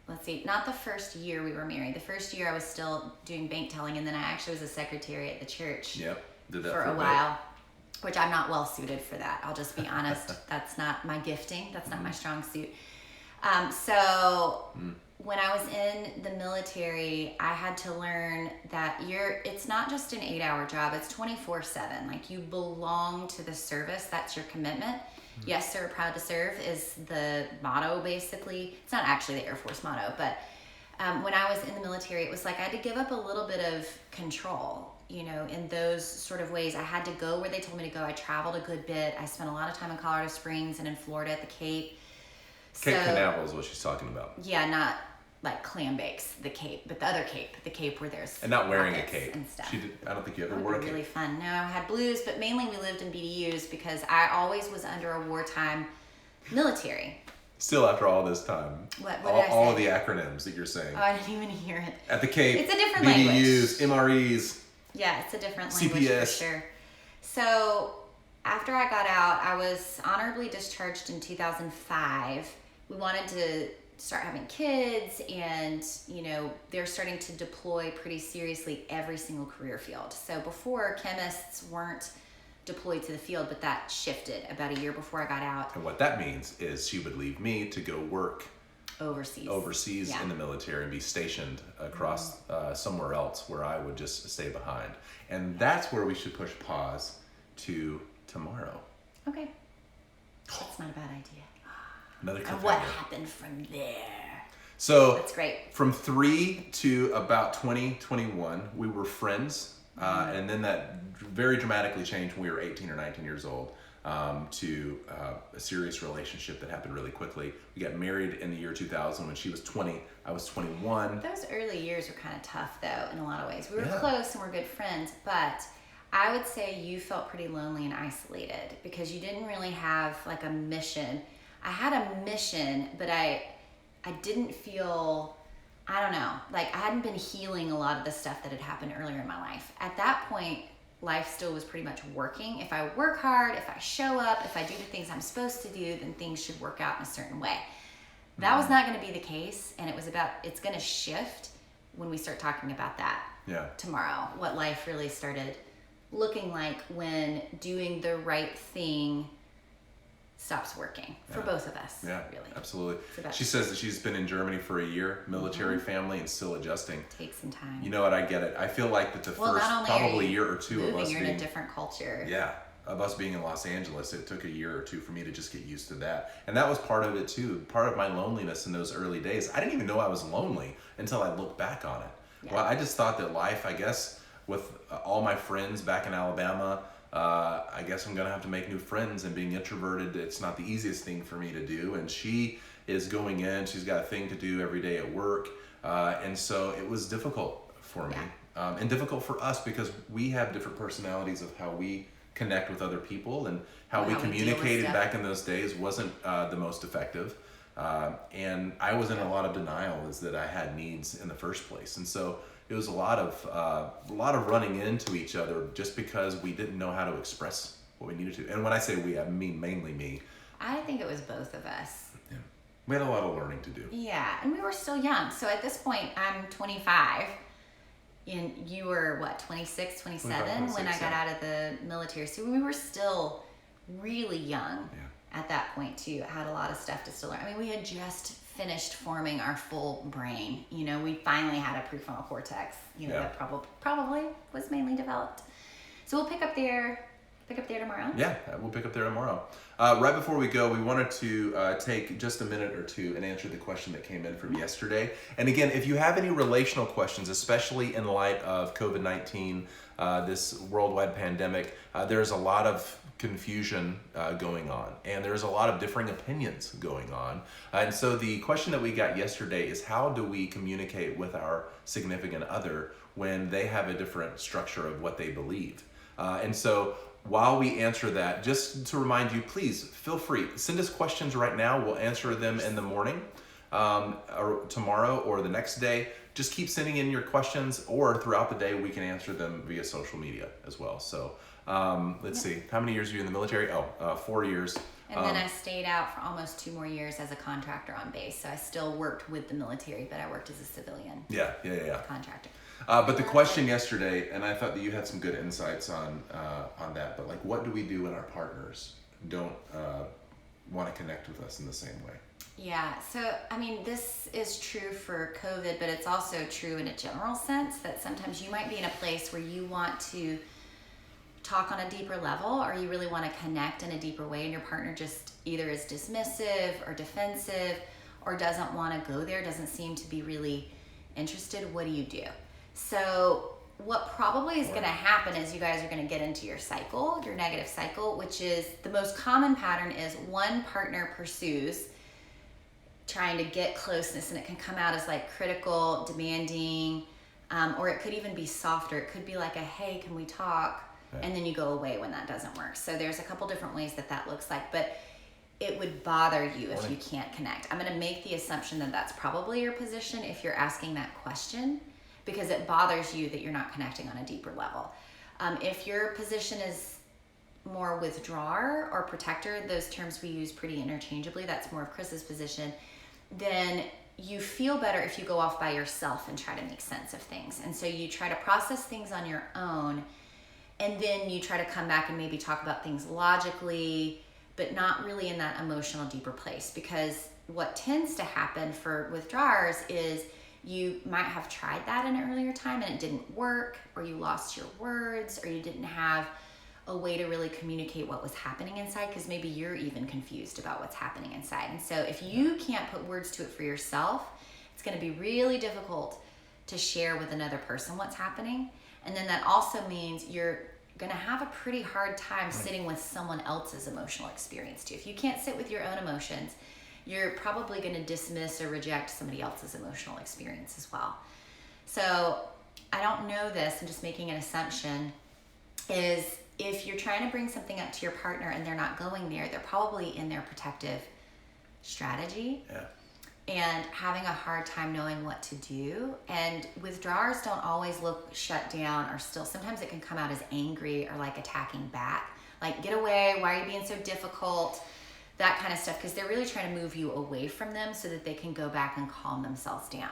not the first year we were married. The first year I was still doing bank telling, and then I actually was a secretary at the church did that for a while, which I'm not well suited for that. I'll just be honest. That's not my gifting. That's not my strong suit. When I was in the military, I had to learn that it's not just an 8-hour job, it's 24/7. Like, you belong to the service, that's your commitment. Mm-hmm. Yes, sir, proud to serve is the motto, basically. It's not actually the Air Force motto, but when I was in the military, it was like I had to give up a little bit of control, in those sort of ways. I had to go where they told me to go. I traveled a good bit. I spent a lot of time in Colorado Springs and in Florida at the Cape. Cape Canaveral is what she's talking about. Yeah, not like clam bakes, the Cape, but the other Cape, the Cape where there's and not wearing a cape and stuff. I don't think you ever wore a cape. Really fun. No, I had blues, but mainly we lived in BDUs because I always was under a wartime military. Still, after all this time, what all of the acronyms that you're saying. Oh, I didn't even hear it. At the Cape, it's a different BDUs, language. MREs. Yeah, it's a different language CPS. for sure. So after I got out, I was honorably discharged in 2005. We wanted to start having kids, and they're starting to deploy pretty seriously every single career field. So before, chemists weren't deployed to the field, but that shifted about a year before I got out. And what that means is she would leave me to go work overseas in the military and be stationed across somewhere else where I would just stay behind. And that's where we should push pause to tomorrow. Okay. That's not a bad idea. Another cliffhanger. And what happened from there? So that's great. From 3 to about 2021, we were friends, and then that very dramatically changed when we were 18 or 19 years old to a serious relationship that happened really quickly. We got married in the year 2000 when she was 20, I was 21. Those early years were kind of tough, though, in a lot of ways. We were close and we're good friends, but I would say you felt pretty lonely and isolated because you didn't really have like a mission. I had a mission, but I didn't feel, I don't know, like I hadn't been healing a lot of the stuff that had happened earlier in my life. At that point, life still was pretty much working. If I work hard, if I show up, if I do the things I'm supposed to do, then things should work out in a certain way. That was not going to be the case, and it's going to shift when we start talking about that tomorrow, what life really started looking like when doing the right thing stops working for both of us. Yeah, really. Absolutely. She says that she's been in Germany for a year, military family, and still adjusting. Takes some time. You know what? I get it. I feel like that the first probably year or two of us you're in a different culture. Yeah, of us being in Los Angeles, it took a year or two for me to just get used to that. And that was part of it too. Part of my loneliness in those early days. I didn't even know I was lonely until I looked back on it. Yeah. Well, I just thought that life, I guess, with all my friends back in Alabama, I guess I'm gonna have to make new friends, and being introverted, it's not the easiest thing for me to do. And she is going in, she's got a thing to do every day at work. And so it was difficult for me and difficult for us because we have different personalities of how we connect with other people, and how we communicated back in those days wasn't the most effective. And I was in a lot of denial is that I had needs in the first place. And so it was a lot of running into each other just because we didn't know how to express what we needed to. And when I say we, I mean mainly me. I think it was both of us. Yeah. We had a lot of learning to do. Yeah, and we were still young. So at this point, I'm 25. And you were, what, 26, 27 when I got out of the military. So we were still really young at that point, too. Had a lot of stuff to still learn. I mean, we had just finished forming our full brain. You know, we finally had a prefrontal cortex, that probably was mainly developed. So we'll pick up there tomorrow. Yeah, we'll pick up there tomorrow. Right before we go, we wanted to take just a minute or two and answer the question that came in from yesterday. And again, if you have any relational questions, especially in light of COVID-19, this worldwide pandemic, there's a lot of confusion going on, and there's a lot of differing opinions going on. And so the question that we got yesterday is, how do we communicate with our significant other when they have a different structure of what they believe? And so while we answer that, just to remind you, please feel free. Send us questions right now. We'll answer them in the morning, or tomorrow, or the next day. Just keep sending in your questions, or throughout the day, we can answer them via social media as well. So let's see. How many years were you in the military? 4 years. And then I stayed out for almost 2 more years as a contractor on base. So I still worked with the military, but I worked as a civilian contractor. But the question yesterday, and I thought that you had some good insights on that, but like, what do we do when our partners don't want to connect with us in the same way? Yeah, so I mean, this is true for COVID, but it's also true in a general sense that sometimes you might be in a place where you want to talk on a deeper level, or you really want to connect in a deeper way, and your partner just either is dismissive or defensive or doesn't want to go there, doesn't seem to be really interested. What do you do? So what probably is going to happen is you guys are going to get into your cycle, your negative cycle, which is the most common pattern is one partner pursues trying to get closeness, and it can come out as like critical, demanding, or it could even be softer. It could be like a, hey, can we talk? Right. And then you go away when that doesn't work. So there's a couple different ways that looks like, but it would bother you if you can't connect. I'm going to make the assumption that that's probably your position if you're asking that question, because it bothers you that you're not connecting on a deeper level. If your position is more withdrawer or protector, those terms we use pretty interchangeably, that's more of Chris's position, then you feel better if you go off by yourself and try to make sense of things. And so you try to process things on your own, and then you try to come back and maybe talk about things logically, but not really in that emotional deeper place. Because what tends to happen for withdrawers is you might have tried that in an earlier time and it didn't work, or you lost your words, or you didn't have a way to really communicate what was happening inside, because maybe you're even confused about what's happening inside. And so if you can't put words to it for yourself, it's going to be really difficult to share with another person what's happening. And then that also means you're going to have a pretty hard time sitting with someone else's emotional experience too. If you can't sit with your own emotions, you're probably going to dismiss or reject somebody else's emotional experience as well. So I don't know this, I'm just making an assumption, is if you're trying to bring something up to your partner and they're not going there, they're probably in their protective strategy. Yeah. And having a hard time knowing what to do. And withdrawers don't always look shut down or still. Sometimes it can come out as angry or like attacking back. Like, get away, why are you being so difficult? That kind of stuff, because they're really trying to move you away from them so that they can go back and calm themselves down.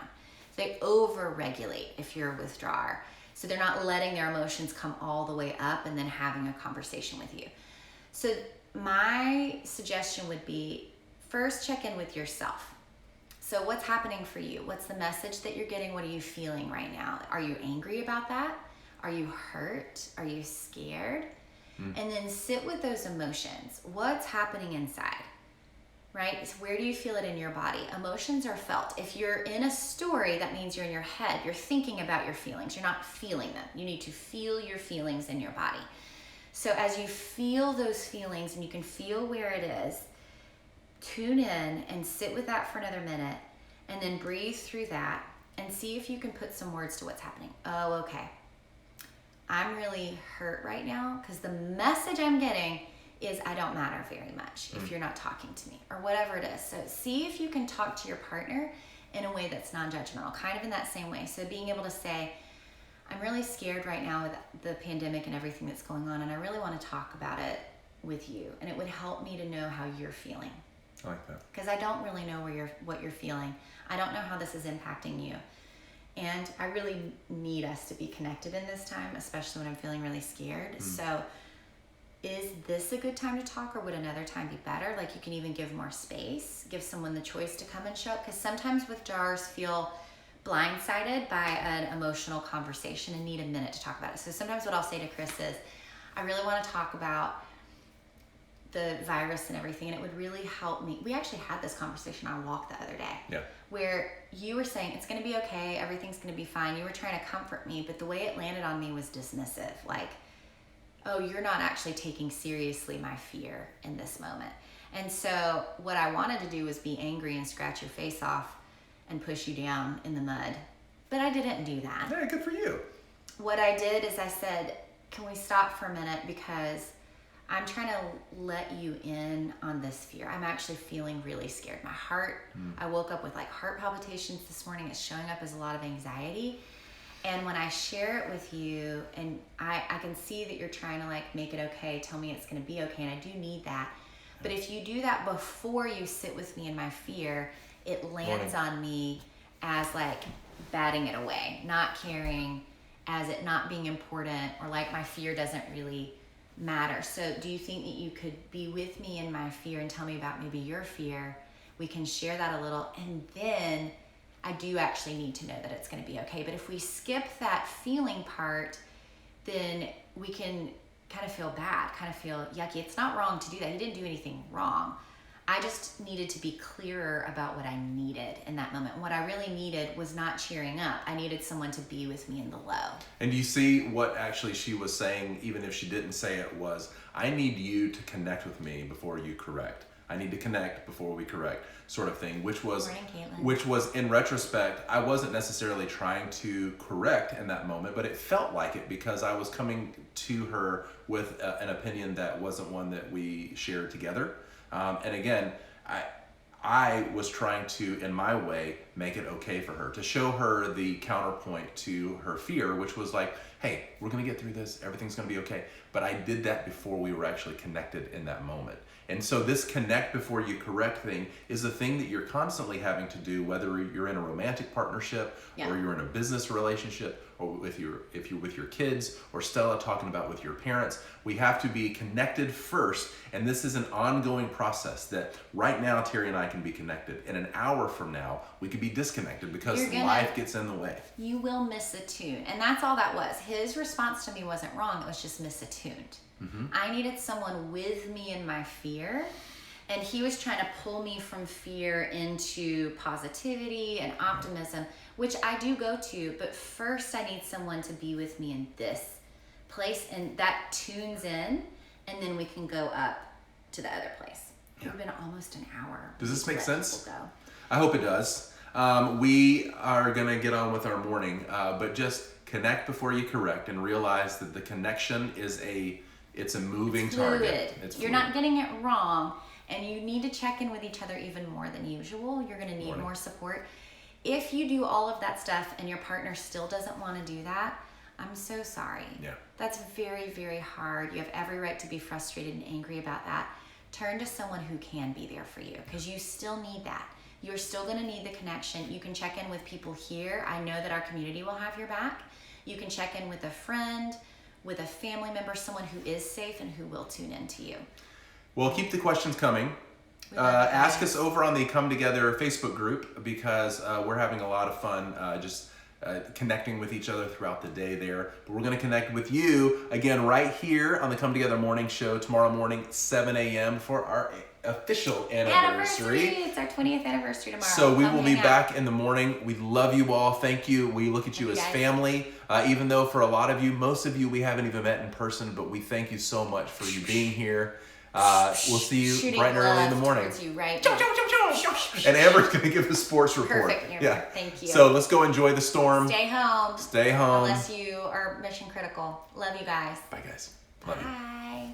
They over-regulate if you're a withdrawer. So they're not letting their emotions come all the way up and then having a conversation with you. So my suggestion would be, first check in with yourself. So what's happening for you? What's the message that you're getting? What are you feeling right now? Are you angry about that? Are you hurt? Are you scared? And then sit with those emotions. What's happening inside, right? So where do you feel it in your body? Emotions are felt. If you're in a story, that means you're in your head. You're thinking about your feelings. You're not feeling them. You need to feel your feelings in your body. So as you feel those feelings and you can feel where it is, tune in and sit with that for another minute, and then breathe through that and see if you can put some words to what's happening. Oh, okay. I'm really hurt right now because the message I'm getting is I don't matter very much if you're not talking to me, or whatever it is. So see if you can talk to your partner in a way that's non-judgmental, kind of in that same way. So being able to say, I'm really scared right now with the pandemic and everything that's going on, and I really want to talk about it with you, and it would help me to know how you're feeling. I like that. Because I don't really know what you're feeling. I don't know how this is impacting you. And I really need us to be connected in this time, especially when I'm feeling really scared. So is this a good time to talk, or would another time be better? Like, you can even give more space, give someone the choice to come and show up. Because sometimes withdrawers feel blindsided by an emotional conversation and need a minute to talk about it. So sometimes what I'll say to Chris is, I really want to talk about the virus and everything, and it would really help me. We actually had this conversation on a walk the other day, where you were saying it's going to be okay, everything's going to be fine. You were trying to comfort me, but the way it landed on me was dismissive. Like, oh, you're not actually taking seriously my fear in this moment. And so what I wanted to do was be angry and scratch your face off and push you down in the mud, but I didn't do that. Yeah, good for you. What I did is I said, can we stop for a minute, because I'm trying to let you in on this fear. I'm actually feeling really scared. My heart, I woke up with like heart palpitations this morning. It's showing up as a lot of anxiety. And when I share it with you, and I can see that you're trying to like make it okay, tell me it's going to be okay, and I do need that. But if you do that before you sit with me in my fear, it lands on me as like batting it away, not caring, as it not being important, or like my fear doesn't really matter. So do you think that you could be with me in my fear and tell me about maybe your fear? We can share that a little, and then I do actually need to know that it's going to be okay. But if we skip that feeling part, then we can kind of feel bad, kind of feel yucky. It's not wrong to do that. He didn't do anything wrong. I just needed to be clearer about what I needed in that moment. What I really needed was not cheering up. I needed someone to be with me in the low. And you see what actually she was saying, even if she didn't say it, was, I need you to connect with me before you correct. I need to connect before we correct, sort of thing, which was in retrospect, I wasn't necessarily trying to correct in that moment, but it felt like it, because I was coming to her with an opinion that wasn't one that we shared together. And again, I was trying to, in my way, make it okay for her, to show her the counterpoint to her fear, which was like, hey, we're going to get through this. Everything's going to be okay. But I did that before we were actually connected in that moment. And so this connect before you correct thing is the thing that you're constantly having to do, whether you're in a romantic partnership or you're in a business relationship, or if you're with your kids, or Stella talking about with your parents. We have to be connected first, and this is an ongoing process that right now Teri and I can be connected. In an hour from now, we could be disconnected because life gets in the way. You will miss a tune, and that's all that was. His response to me wasn't wrong, it was just misattuned. I needed someone with me in my fear, and he was trying to pull me from fear into positivity and optimism, which I do go to, but first I need someone to be with me in this place, and that tunes in, and then we can go up to the other place. It's been almost an hour. Does this make sense? I hope it does. We are going to get on with our morning, but just connect before you correct, and realize that the connection is it's a moving target. You're not getting it wrong, and you need to check in with each other even more than usual. You're going to need more support. If you do all of that stuff and your partner still doesn't want to do that, I'm so sorry. That's very, very hard. You have every right to be frustrated and angry about that. Turn to someone who can be there for you, because you still need that. You're still going to need the connection. You can check in with people here. I know that our community will have your back. You can check in with a friend, with a family member, someone who is safe and who will tune in to you. Well, keep the questions coming. Ask us over on the Come Together Facebook group, because we're having a lot of fun just connecting with each other throughout the day there. But we're going to connect with you again right here on the Come Together Morning Show tomorrow morning, 7 a.m. for our official anniversary. It's our 20th anniversary tomorrow. So we will be back in the morning. We love you all. Thank you. We look at you as family. Even though for a lot of you, most of you, we haven't even met in person, but we thank you so much for you being here. We'll see you bright and early in the morning. You, right? And Amber's going to give a sports report. Perfect, Amber. Thank you. So let's go enjoy the storm. Stay home. Stay home. Unless you are mission critical. Love you guys. Bye, guys. Love you. Bye.